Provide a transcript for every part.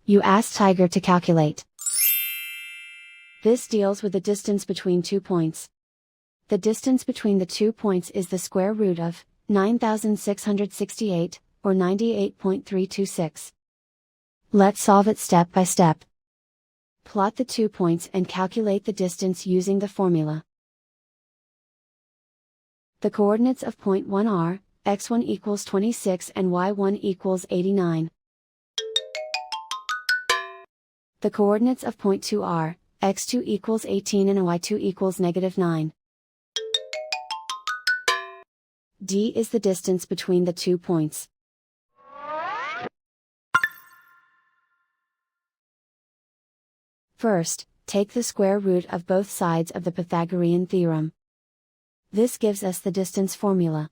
You ask Tiger to calculate. This deals with the distance between 2 points. The distance between the 2 points is the square root of 9,668, or 98.326. Let's solve it step by step. Plot the 2 points and calculate the distance using the formula. The coordinates of point 1 are, x1 equals 26 and y1 equals 89. The coordinates of point 2 are, x2 equals 18 and y2 equals -9. D is the distance between the 2 points. First, take the square root of both sides of the Pythagorean theorem. This gives us the distance formula.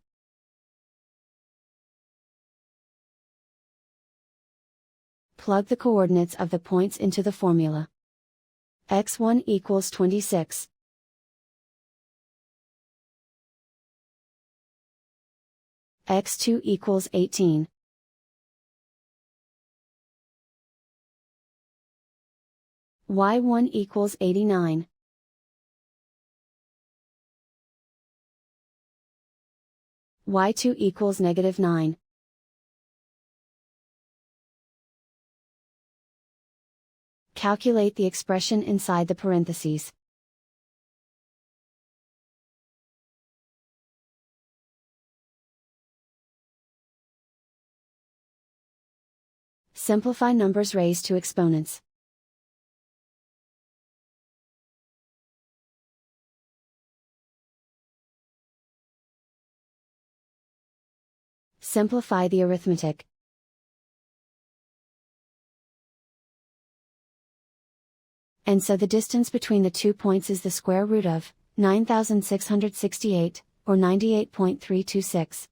Plug the coordinates of the points into the formula. x1 equals 26. x2 equals 18. y1 equals 89. y2 equals -9. Calculate the expression inside the parentheses. Simplify numbers raised to exponents. Simplify the arithmetic. And so the distance between the 2 points is the square root of 9,668, or 98.326.